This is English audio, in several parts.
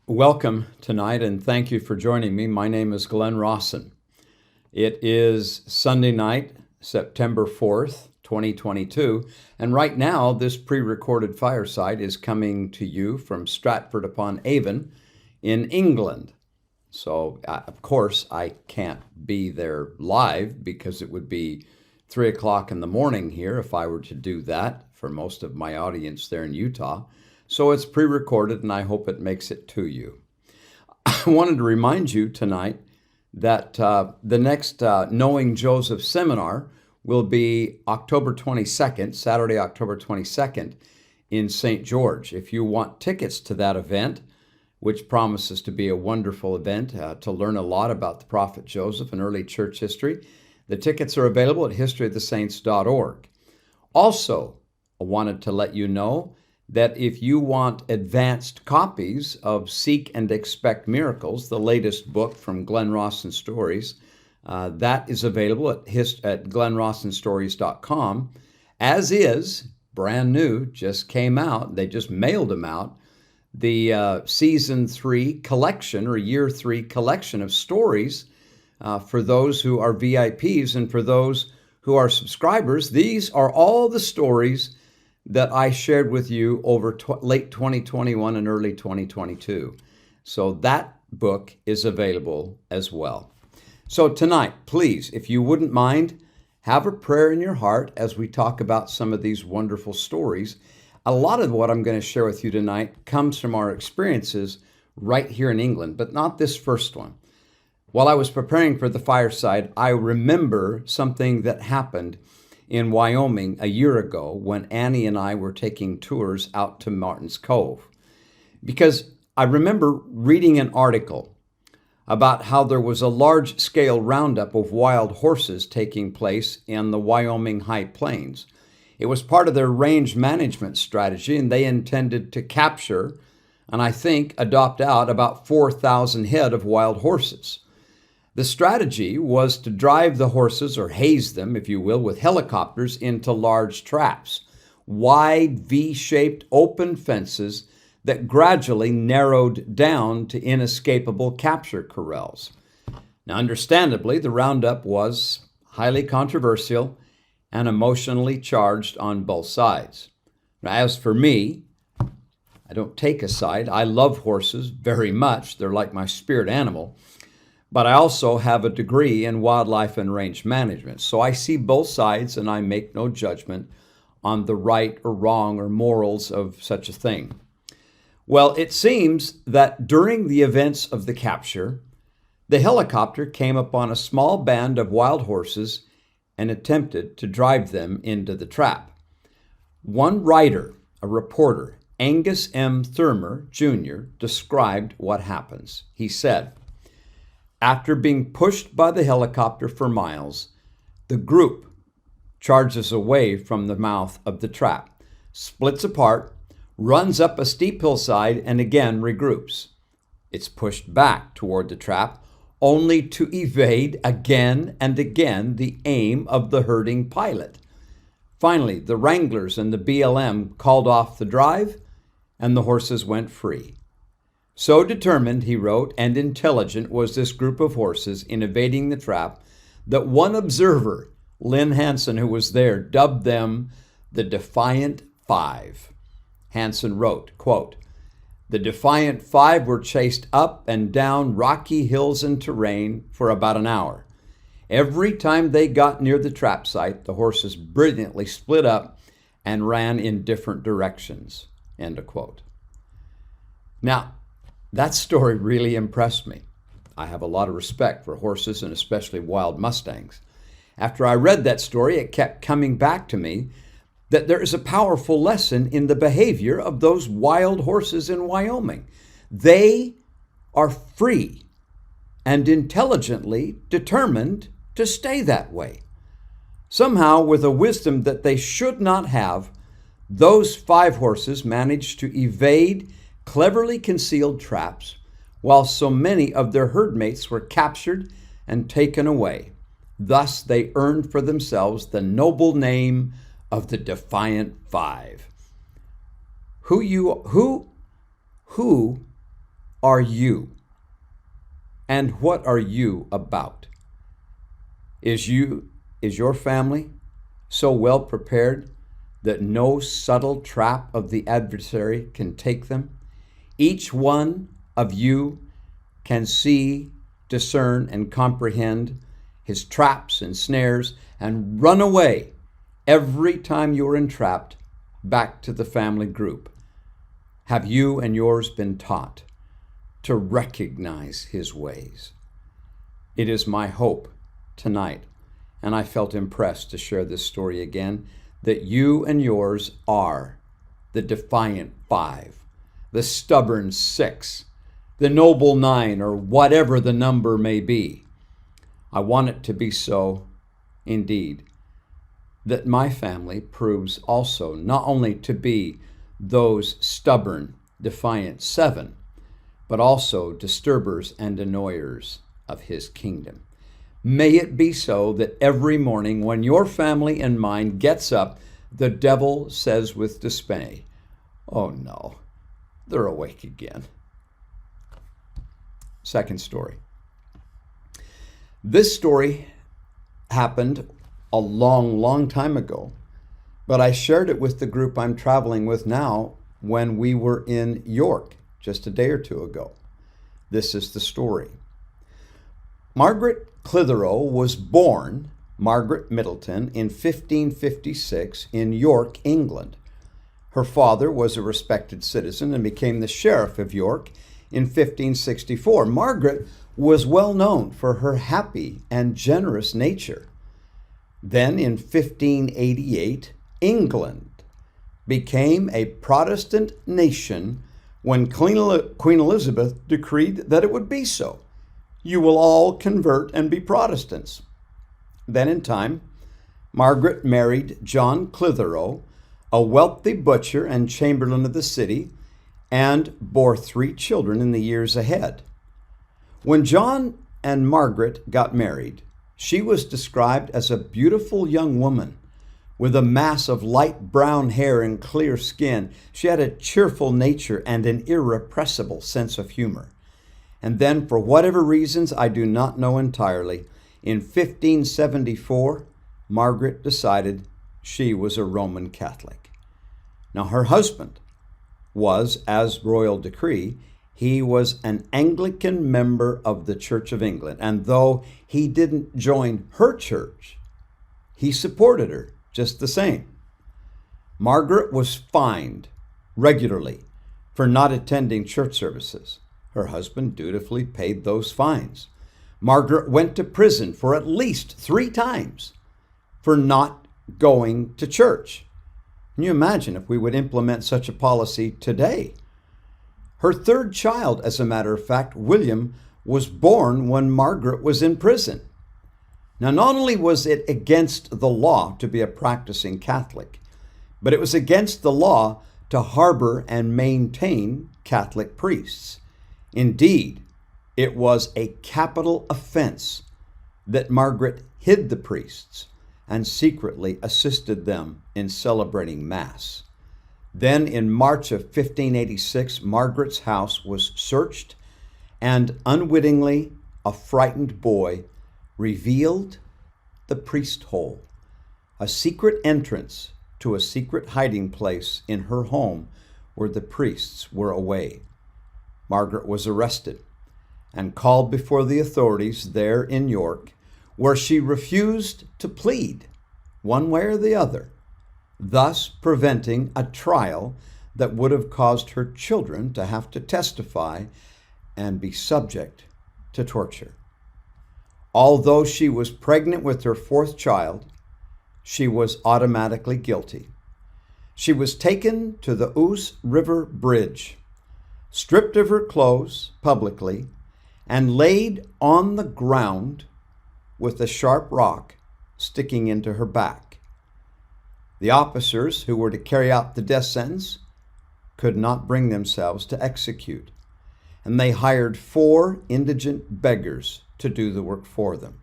Welcome tonight, and thank you for joining me. My name is Glenn Rawson. It is Sunday night, September 4th, 2022, and right now this pre-recorded fireside is coming to you from Stratford-upon-Avon in England. So, of course, I can't be there live because it would be 3 o'clock in the morning here if I were to do that for most of my audience there in Utah. So it's pre-recorded, and I hope it makes it to you. I wanted to remind you tonight that the next Knowing Joseph seminar will be October 22nd, Saturday, October 22nd in St. George. If you want tickets to that event, which promises to be a wonderful event to learn a lot about the prophet Joseph and early church history, the tickets are available at historyofthesaints.org. Also, I wanted to let you know that if you want advanced copies of Seek and Expect Miracles, the latest book from Glenn Rawson Stories, that is available at glennrawsonstories.com, as is, brand new, just came out, they just mailed them out, the Season 3 collection or Year 3 collection of stories for those who are VIPs and for those who are subscribers. These are all the stories that I shared with you over late 2021 and early 2022. So that book is available as well. So tonight, please, if you wouldn't mind, have a prayer in your heart as we talk about some of these wonderful stories. A lot of what I'm going to share with you tonight comes from our experiences right here in England, but not this first one. While I was preparing for the fireside, I remember something that happened in Wyoming a year ago when Annie and I were taking tours out to Martin's Cove. Because I remember reading an article about how there was a large-scale roundup of wild horses taking place in the Wyoming High Plains. It was part of their range management strategy, and they intended to capture, and I think adopt out, about 4,000 head of wild horses. The strategy was to drive the horses, or haze them, if you will, with helicopters into large traps, wide V-shaped open fences that gradually narrowed down to inescapable capture corrals. Now, understandably, the roundup was highly controversial and emotionally charged on both sides. Now, as for me, I don't take a side. I love horses very much. They're like my spirit animal. But I also have a degree in wildlife and range management. So I see both sides and I make no judgment on the right or wrong or morals of such a thing. Well, it seems that during the events of the capture, the helicopter came upon a small band of wild horses and attempted to drive them into the trap. One writer, a reporter, Angus M. Thurmer, Jr., described what happens. He said, "After being pushed by the helicopter for miles, the group charges away from the mouth of the trap, splits apart, runs up a steep hillside, and again regroups. It's pushed back toward the trap, only to evade again and again the aim of the herding pilot. Finally, the wranglers and the BLM called off the drive, and the horses went free. So determined," he wrote, "and intelligent was this group of horses in evading the trap that one observer, Lynn Hansen, who was there, dubbed them the Defiant Five." Hansen wrote, quote, "The Defiant Five were chased up and down rocky hills and terrain for about an hour. Every time they got near the trap site, the horses brilliantly split up and ran in different directions." End of quote. Now, that story really impressed me. I have a lot of respect for horses and especially wild Mustangs. After I read that story, it kept coming back to me that there is a powerful lesson in the behavior of those wild horses in Wyoming. They are free and intelligently determined to stay that way. Somehow, with a wisdom that they should not have, those 5 horses managed to evade cleverly concealed traps, while so many of their herdmates were captured and taken away. Thus, they earned for themselves the noble name of the Defiant Five. Who are you? And what are you about? Is your family so well prepared that no subtle trap of the adversary can take them? Each one of you can see, discern, and comprehend his traps and snares and run away every time you're entrapped back to the family group. Have you and yours been taught to recognize his ways? It is my hope tonight, and I felt impressed to share this story again, that you and yours are the defiant 5, the stubborn 6, the noble 9, or whatever the number may be. I want it to be so indeed, that my family proves also not only to be those stubborn, defiant 7, but also disturbers and annoyers of his kingdom. May it be so that every morning when your family and mine gets up, the devil says with dismay, "Oh no, they're awake again." Second story. This story happened a long, long time ago, but I shared it with the group I'm traveling with now when we were in York just a day or two ago. This is the story. Margaret Clitheroe was born Margaret Middleton in 1556 in York, England. Her father was a respected citizen and became the sheriff of York in 1564. Margaret was well known for her happy and generous nature. Then in 1588, England became a Protestant nation when Queen Elizabeth decreed that it would be so. You will all convert and be Protestants. Then in time, Margaret married John Clitheroe, a wealthy butcher and chamberlain of the city, and bore 3 children in the years ahead. When John and Margaret got married, she was described as a beautiful young woman with a mass of light brown hair and clear skin. She had a cheerful nature and an irrepressible sense of humor. And then, for whatever reasons I do not know entirely, in 1574, Margaret decided she was a Roman Catholic. Now, her husband was, as royal decree, he was an Anglican member of the Church of England. And though he didn't join her church, he supported her just the same. Margaret was fined regularly for not attending church services. Her husband dutifully paid those fines. Margaret went to prison for at least 3 times for not going to church. Can you imagine if we would implement such a policy today? Her 3rd child, as a matter of fact, William, was born when Margaret was in prison. Now, not only was it against the law to be a practicing Catholic, but it was against the law to harbor and maintain Catholic priests. Indeed, it was a capital offense that Margaret hid the priests and secretly assisted them in celebrating Mass. Then in March of 1586, Margaret's house was searched, and unwittingly, a frightened boy revealed the priest hole, a secret entrance to a secret hiding place in her home where the priests were away. Margaret was arrested and called before the authorities there in York, where she refused to plead one way or the other, thus preventing a trial that would have caused her children to have to testify and be subject to torture. Although she was pregnant with her 4th child, she was automatically guilty. She was taken to the Ouse River Bridge, stripped of her clothes publicly, and laid on the ground with a sharp rock sticking into her back. The officers who were to carry out the death sentence could not bring themselves to execute, and they hired 4 indigent beggars to do the work for them.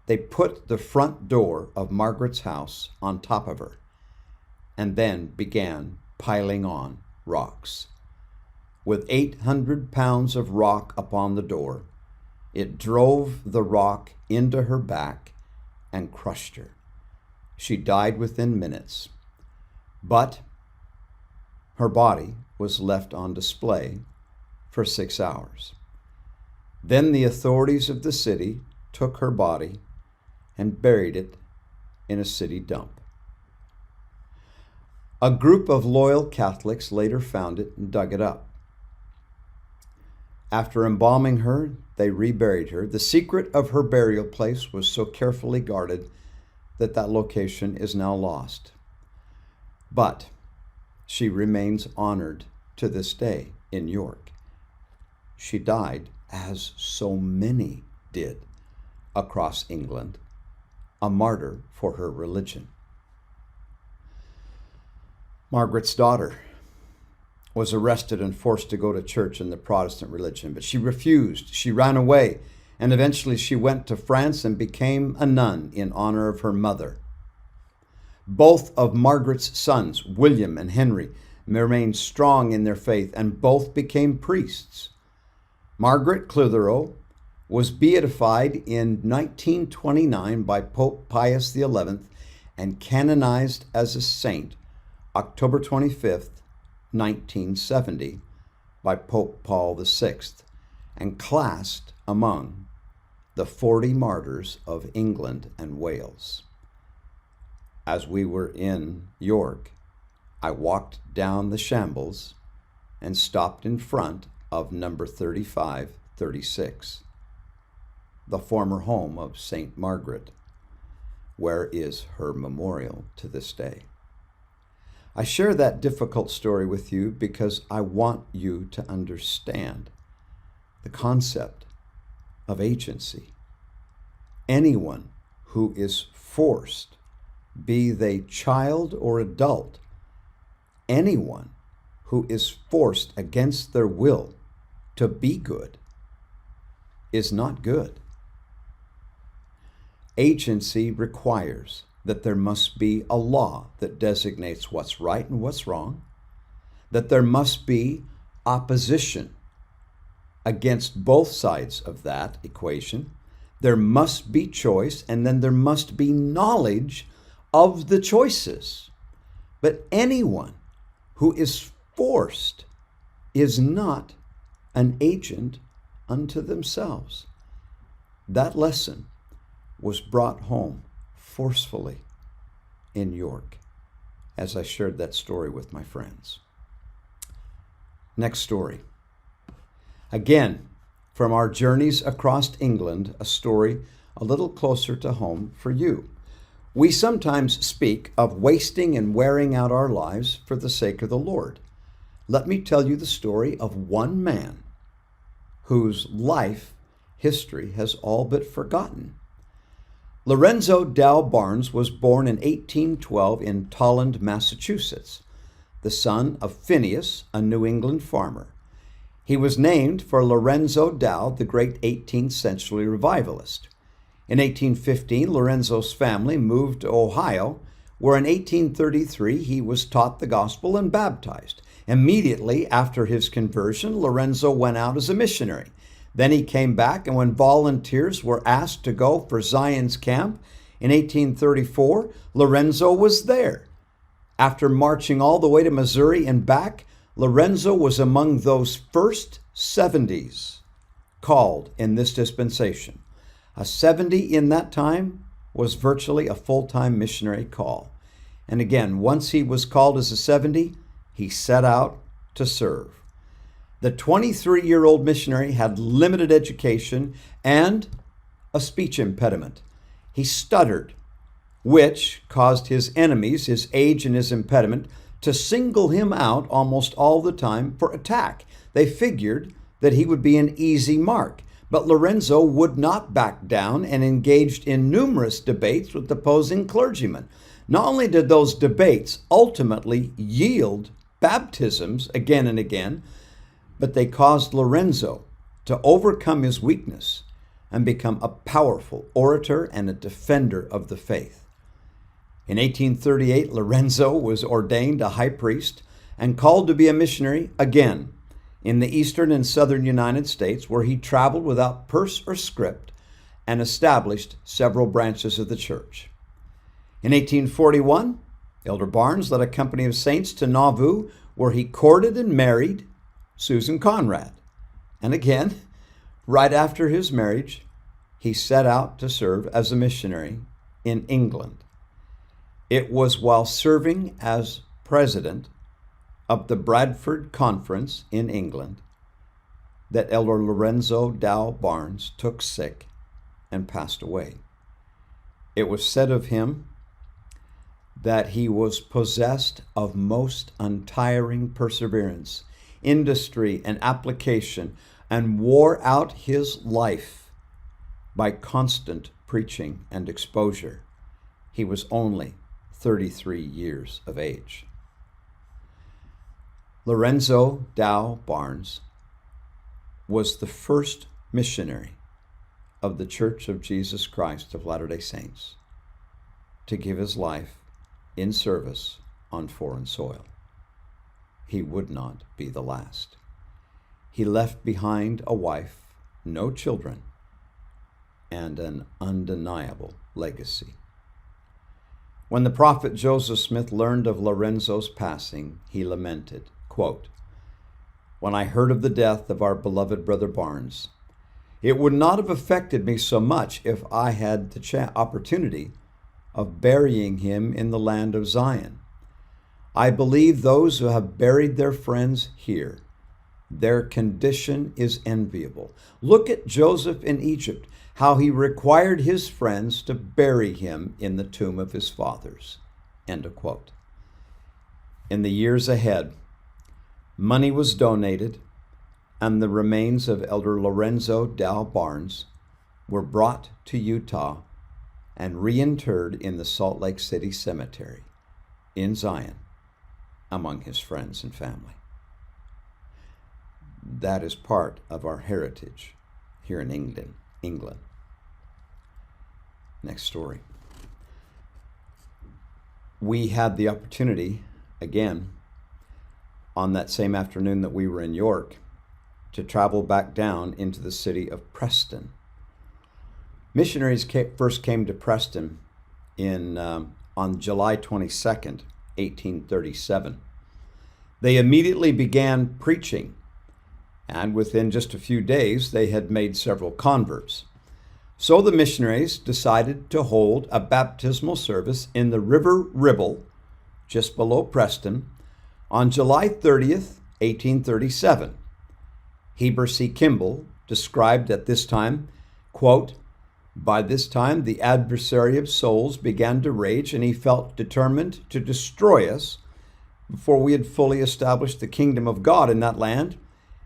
They put the front door of Margaret's house on top of her and then began piling on rocks. with 800 pounds of rock upon the door. It drove the rock into her back and crushed her. She died within minutes, but her body was left on display for 6 hours. Then the authorities of the city took her body and buried it in a city dump. A group of loyal Catholics later found it and dug it up. After embalming her, they reburied her. The secret of her burial place was so carefully guarded that that location is now lost. But she remains honored to this day in York. She died, as so many did across England, a martyr for her religion. Margaret's daughter was arrested and forced to go to church in the Protestant religion, but she refused. She ran away, and eventually she went to France and became a nun in honor of her mother. Both of Margaret's sons, William and Henry, remained strong in their faith, and both became priests. Margaret Clitheroe was beatified in 1929 by Pope Pius XI and canonized as a saint October 25th, 1970 by Pope Paul VI, and classed among the 40 martyrs of England and Wales. As we were in York, I walked down the shambles and stopped in front of number 3536, the former home of St. Margaret, where is her memorial to this day. I share that difficult story with you because I want you to understand the concept of agency. Anyone who is forced, be they child or adult, anyone who is forced against their will to be good is not good. Agency requires that there must be a law that designates what's right and what's wrong, that there must be opposition against both sides of that equation, there must be choice, and then there must be knowledge of the choices. But anyone who is forced is not an agent unto themselves. That lesson was brought home forcefully in York as I shared that story with my friends. Next story. Again, from our journeys across England, a story a little closer to home for you. We sometimes speak of wasting and wearing out our lives for the sake of the Lord. Let me tell you the story of one man whose life history has all but forgotten. Lorenzo Dow Barnes was born in 1812 in Tolland, Massachusetts, the son of Phineas, a New England farmer. He was named for Lorenzo Dow, the great 18th century revivalist. In 1815, Lorenzo's family moved to Ohio, where in 1833 he was taught the gospel and baptized. Immediately after his conversion, Lorenzo went out as a missionary. Then he came back, and when volunteers were asked to go for Zion's camp in 1834, Lorenzo was there. After marching all the way to Missouri and back, Lorenzo was among those first 70s called in this dispensation. A 70 in that time was virtually a full-time missionary call. And again, once he was called as a 70, he set out to serve. The 23-year-old missionary had limited education and a speech impediment. He stuttered, which caused his enemies, his age and his impediment, to single him out almost all the time for attack. They figured that he would be an easy mark. But Lorenzo would not back down and engaged in numerous debates with opposing clergymen. Not only did those debates ultimately yield baptisms again and again, but they caused Lorenzo to overcome his weakness and become a powerful orator and a defender of the faith. In 1838, Lorenzo was ordained a high priest and called to be a missionary again. in the eastern and southern United States, where he traveled without purse or script and established several branches of the church. In 1841, Elder Barnes led a company of saints to Nauvoo, where he courted and married Susan Conrad. And again, right after his marriage, he set out to serve as a missionary in England. It was while serving as president of the Bradford Conference in England that Elder Lorenzo Dow Barnes took sick and passed away. It was said of him that he was possessed of most untiring perseverance, industry, and application, and wore out his life by constant preaching and exposure. He was only 33 years of age. Lorenzo Dow Barnes was the first missionary of the Church of Jesus Christ of Latter-day Saints to give his life in service on foreign soil. He would not be the last. He left behind a wife, no children, and an undeniable legacy. When the prophet Joseph Smith learned of Lorenzo's passing, he lamented, quote, "When I heard of the death of our beloved brother Barnes, it would not have affected me so much if I had the opportunity of burying him in the land of Zion. I believe those who have buried their friends here, their condition is enviable. Look at Joseph in Egypt, how he required his friends to bury him in the tomb of his fathers." End of quote. In the years ahead, money was donated, and the remains of Elder Lorenzo Dow Barnes were brought to Utah and reinterred in the Salt Lake City Cemetery in Zion among his friends and family. That is part of our heritage here in England. Next story. We had the opportunity, again, on that same afternoon that we were in York, to travel back down into the city of Preston. Missionaries first came to Preston on July 22nd, 1837. They immediately began preaching, and within just a few days, they had made several converts. So the missionaries decided to hold a baptismal service in the River Ribble, just below Preston, on July 30th, 1837. Heber C. Kimball described at this time, quote, "By this time the adversary of souls began to rage, and he felt determined to destroy us before we had fully established the kingdom of God in that land.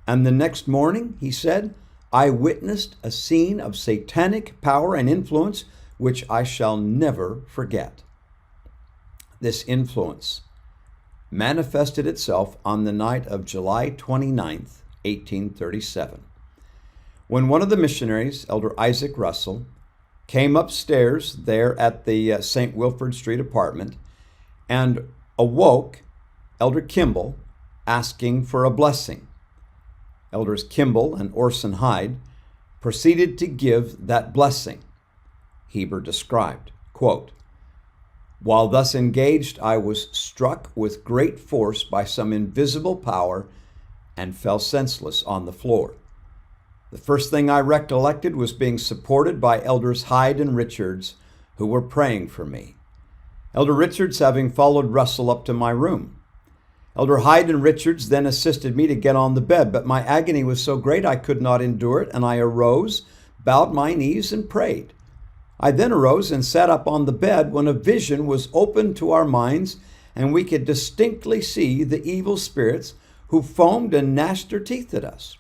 And the next morning," he said, "I witnessed a scene of satanic power and influence which I shall never forget." This influence manifested itself on the night of July 29th, 1837, when one of the missionaries, Elder Isaac Russell, came upstairs there at the St. Wilfrid Street apartment and awoke Elder Kimball asking for a blessing. Elders Kimball and Orson Hyde proceeded to give that blessing. Heber described, quote, "While thus engaged, I was struck with great force by some invisible power and fell senseless on the floor. The first thing I recollected was being supported by Elders Hyde and Richards, who were praying for me. Elder Richards having followed Russell up to my room. Elder Hyde and Richards then assisted me to get on the bed, but my agony was so great I could not endure it, and I arose, bowed my knees, and prayed. I then arose and sat up on the bed when a vision was opened to our minds, and we could distinctly see the evil spirits who foamed and gnashed their teeth at us.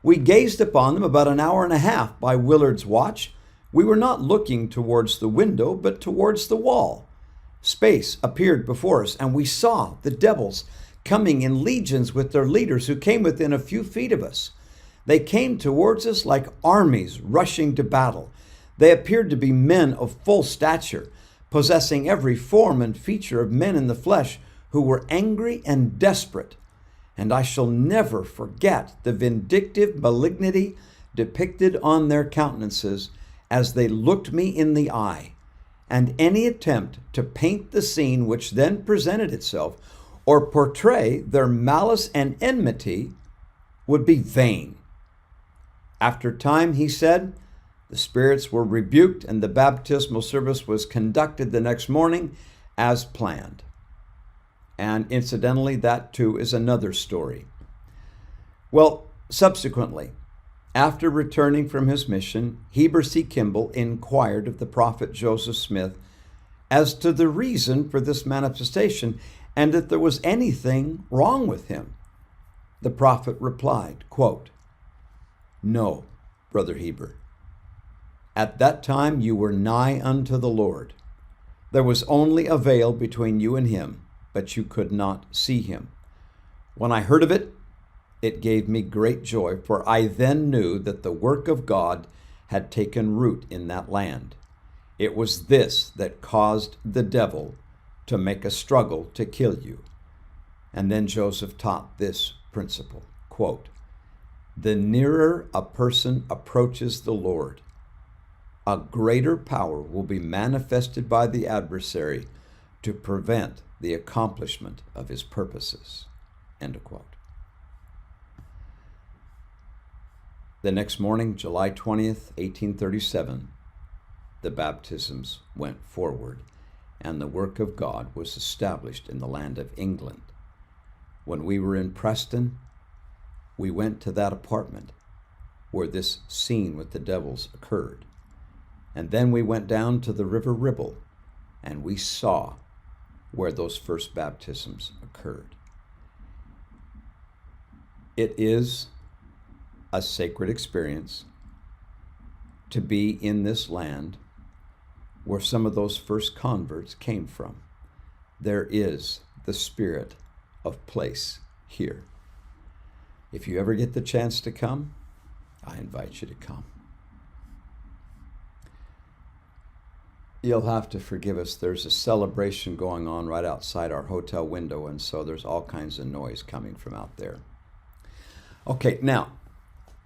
We gazed upon them about an hour and a half by Willard's watch. We were not looking towards the window, but towards the wall. Space appeared before us, and we saw the devils coming in legions with their leaders, who came within a few feet of us. They came towards us like armies rushing to battle. They appeared to be men of full stature, possessing every form and feature of men in the flesh, who were angry and desperate. and I shall never forget the vindictive malignity depicted on their countenances as they looked me in the eye, and any attempt to paint the scene which then presented itself or portray their malice and enmity would be vain. After time, he said, the spirits were rebuked and the baptismal service was conducted the next morning as planned. And incidentally, that too is another story. Well, subsequently, after returning from his mission, Heber C. Kimball inquired of the prophet Joseph Smith as to the reason for this manifestation and if there was anything wrong with him. The prophet replied, quote, "No, Brother Heber. At that time you were nigh unto the Lord. There was only a veil between you and him, but you could not see him. When I heard of it, it gave me great joy, for I then knew that the work of God had taken root in that land. It was this that caused the devil to make a struggle to kill you." And then Joseph taught this principle, quote, "The nearer a person approaches the Lord, a greater power will be manifested by the adversary to prevent the accomplishment of his purposes." End of quote. The next morning, July 20th, 1837, the baptisms went forward, and the work of God was established in the land of England. When we were in Preston, we went to that apartment where this scene with the devils occurred. And then we went down to the River Ribble, and we saw where those first baptisms occurred. It is a sacred experience to be in this land where some of those first converts came from. There is the spirit of place here. If you ever get the chance to come, I invite you to come. You'll have to forgive us. There's a celebration going on right outside our hotel window, and so there's all kinds of noise coming from out there. Okay, now,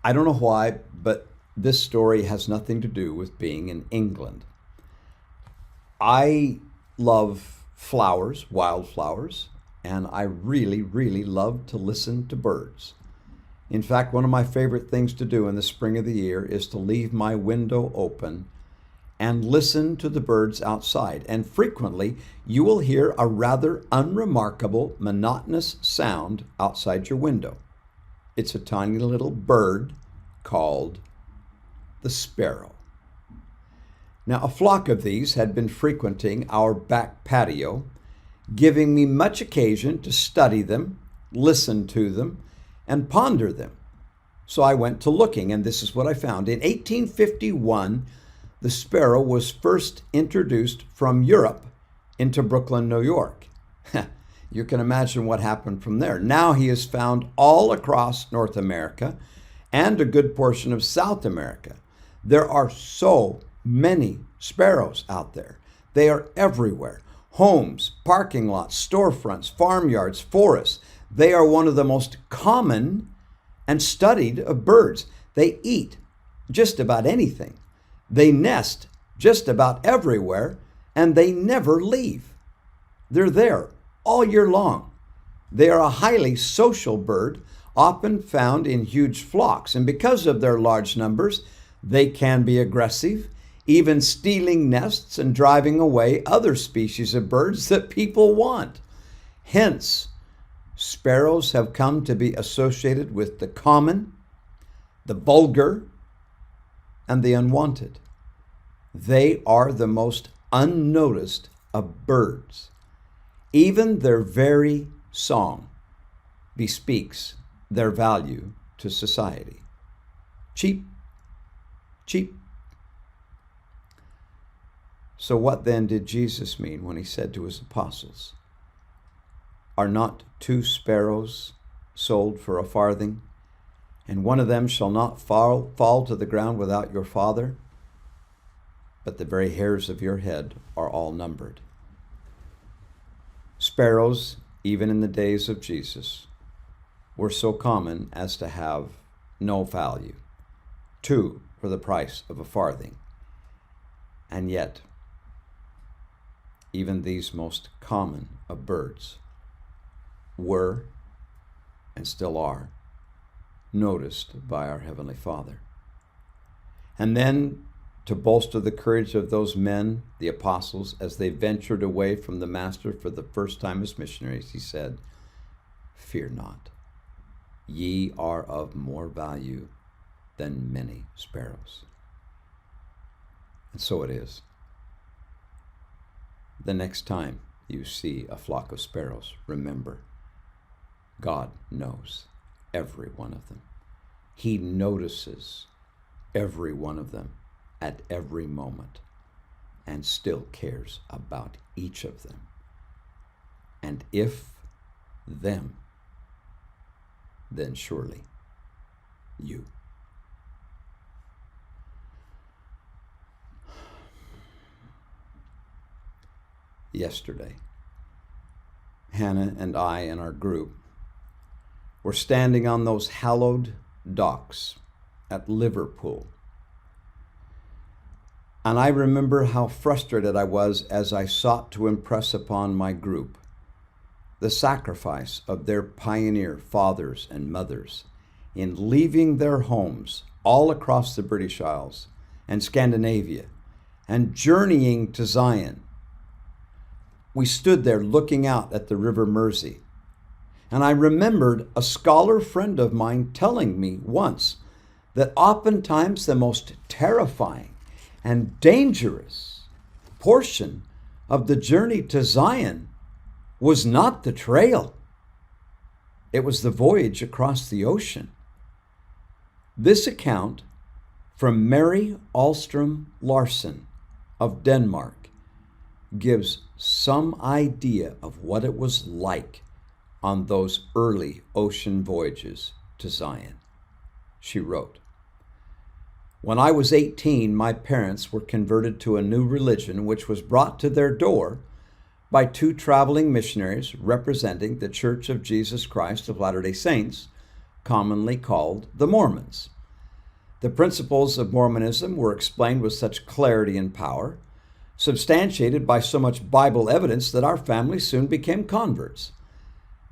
I don't know why, but this story has nothing to do with being in England. I love flowers, wildflowers, and I really, really love to listen to birds. In fact, one of my favorite things to do in the spring of the year is to leave my window open and listen to the birds outside. And frequently, you will hear a rather unremarkable, monotonous sound outside your window. It's a tiny little bird called the sparrow. Now, a flock of these had been frequenting our back patio, giving me much occasion to study them, listen to them, and ponder them. So I went to looking, and this is what I found. In 1851, the sparrow was first introduced from Europe into Brooklyn, New York. You can imagine what happened from there. Now he is found all across North America and a good portion of South America. There are so many sparrows out there. They are everywhere. Homes, parking lots, storefronts, farmyards, forests. They are one of the most common and studied of birds. They eat just about anything. They nest just about everywhere, and they never leave. They're there all year long. They are a highly social bird, often found in huge flocks, and because of their large numbers, they can be aggressive, even stealing nests and driving away other species of birds that people want. Hence, sparrows have come to be associated with the common, the vulgar, and the unwanted. They are the most unnoticed of birds. Even their very song bespeaks their value to society. Cheep, cheep. So what then did Jesus mean when he said to his apostles, "Are not 2 sparrows sold for a farthing, and one of them shall not fall to the ground without your Father? But the very hairs of your head are all numbered." Sparrows, even in the days of Jesus, were so common as to have no value, 2 for the price of a farthing. And yet, even these most common of birds were, and still are, noticed by our Heavenly Father. And then, to bolster the courage of those men, the apostles, as they ventured away from the Master for the first time as missionaries, he said, "Fear not, ye are of more value than many sparrows." And so it is. The next time you see a flock of sparrows, remember, God knows every one of them. He notices every one of them at every moment and still cares about each of them. And if them, then surely you. Yesterday, Hannah and I and our group were standing on those hallowed docks at Liverpool. And I remember how frustrated I was as I sought to impress upon my group the sacrifice of their pioneer fathers and mothers in leaving their homes all across the British Isles and Scandinavia and journeying to Zion. We stood there looking out at the River Mersey. And I remembered a scholar friend of mine telling me once that oftentimes the most terrifying and dangerous portion of the journey to Zion was not the trail. It was the voyage across the ocean. This account from Mary Ahlstrom Rawson of Denmark gives some idea of what it was like on those early ocean voyages to Zion. She wrote, "When I was 18, my parents were converted to a new religion which was brought to their door by 2 traveling missionaries representing the Church of Jesus Christ of Latter-day Saints, commonly called the Mormons. The principles of Mormonism were explained with such clarity and power, substantiated by so much Bible evidence, that our family soon became converts.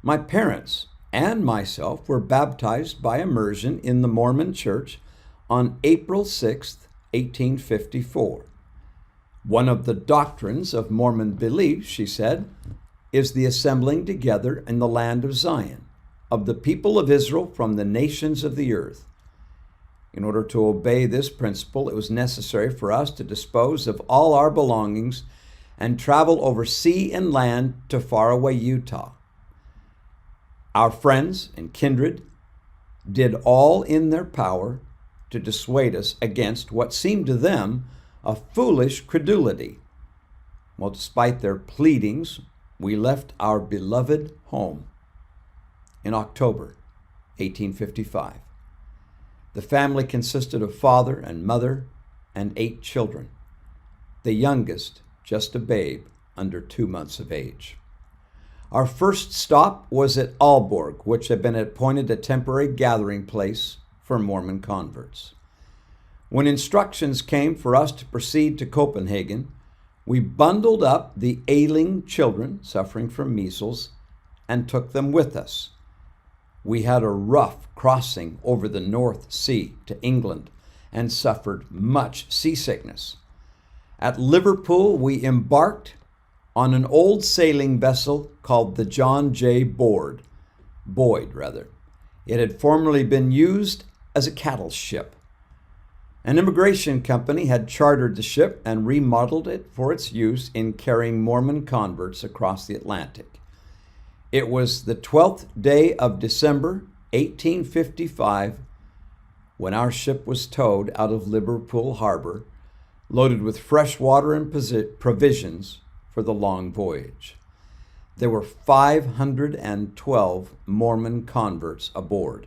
My parents and myself were baptized by immersion in the Mormon Church on April 6, 1854. One of the doctrines of Mormon belief," she said, "is the assembling together in the land of Zion of the people of Israel from the nations of the earth. In order to obey this principle, it was necessary for us to dispose of all our belongings and travel over sea and land to faraway Utah. Our friends and kindred did all in their power to dissuade us against what seemed to them a foolish credulity. Well, despite their pleadings, we left our beloved home in October 1855. The family consisted of father and mother and 8 children, the youngest just a babe under 2 months of age. Our first stop was at Aalborg, which had been appointed a temporary gathering place for Mormon converts. When instructions came for us to proceed to Copenhagen, we bundled up the ailing children suffering from measles and took them with us. We had a rough crossing over the North Sea to England and suffered much seasickness. At Liverpool, we embarked on an old sailing vessel called the John J. Boyd. It had formerly been used as a cattle ship. An immigration company had chartered the ship and remodeled it for its use in carrying Mormon converts across the Atlantic. It was the 12th day of December, 1855, when our ship was towed out of Liverpool Harbor, loaded with fresh water and provisions for the long voyage. There were 512 Mormon converts aboard,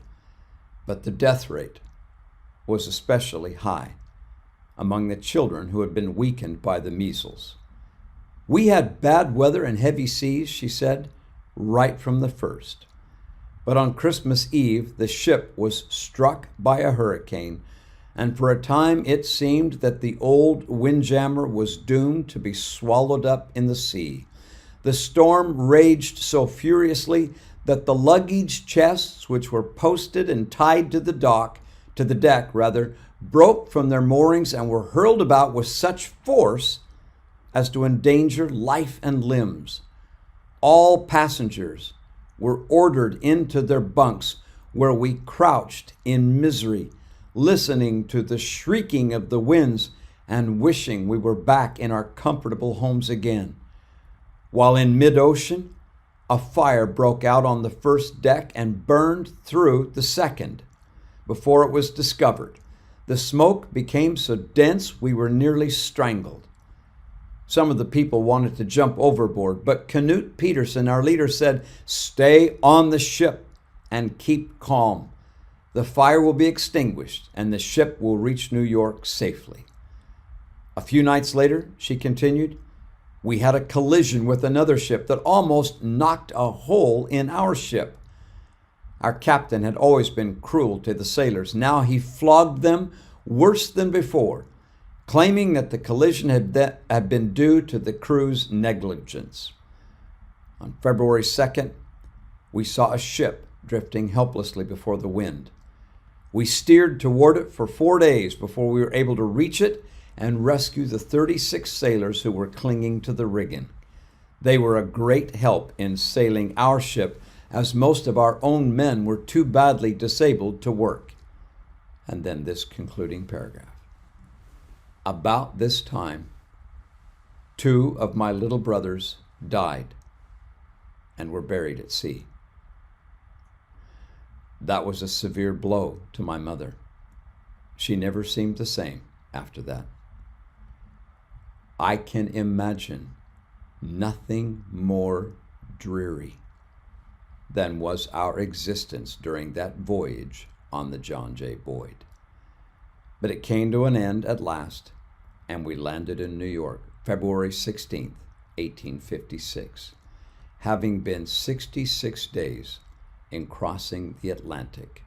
but the death rate was especially high among the children who had been weakened by the measles. "We had bad weather and heavy seas," she said, "right from the first. But on Christmas Eve, the ship was struck by a hurricane, and for a time it seemed that the old windjammer was doomed to be swallowed up in the sea. The storm raged so furiously that the luggage chests, which were posted and tied to the deck, broke from their moorings and were hurled about with such force as to endanger life and limbs. All passengers were ordered into their bunks, where we crouched in misery, listening to the shrieking of the winds and wishing we were back in our comfortable homes again. While in mid-ocean, a fire broke out on the first deck and burned through the second. Before it was discovered, the smoke became so dense we were nearly strangled. Some of the people wanted to jump overboard, but Knut Peterson, our leader, said, "Stay on the ship and keep calm. The fire will be extinguished and the ship will reach New York safely." A few nights later, she continued, we had a collision with another ship that almost knocked a hole in our ship. Our captain had always been cruel to the sailors. Now he flogged them worse than before, claiming that the collision had been due to the crew's negligence. On February 2nd, we saw a ship drifting helplessly before the wind. We steered toward it for 4 days before we were able to reach it and rescue the 36 sailors who were clinging to the rigging. They were a great help in sailing our ship, as most of our own men were too badly disabled to work. And then this concluding paragraph. About this time, 2 of my little brothers died and were buried at sea. That was a severe blow to my mother. She never seemed the same after that. I can imagine nothing more dreary than was our existence during that voyage on the John J. Boyd. But it came to an end at last, and we landed in New York, February 16th, 1856, having been 66 days in crossing the Atlantic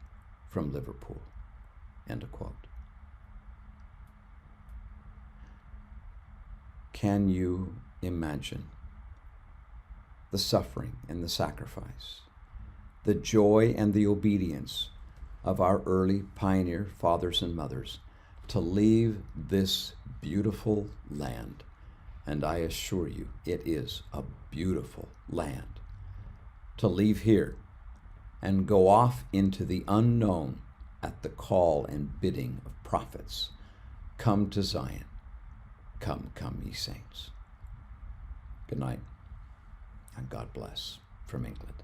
from Liverpool. End of quote. Can you imagine the suffering and the sacrifice, the joy and the obedience of our early pioneer fathers and mothers to leave this beautiful land? And I assure you, it is a beautiful land. To leave here and go off into the unknown at the call and bidding of prophets. Come to Zion. Come, come, ye saints. Good night, and God bless from England.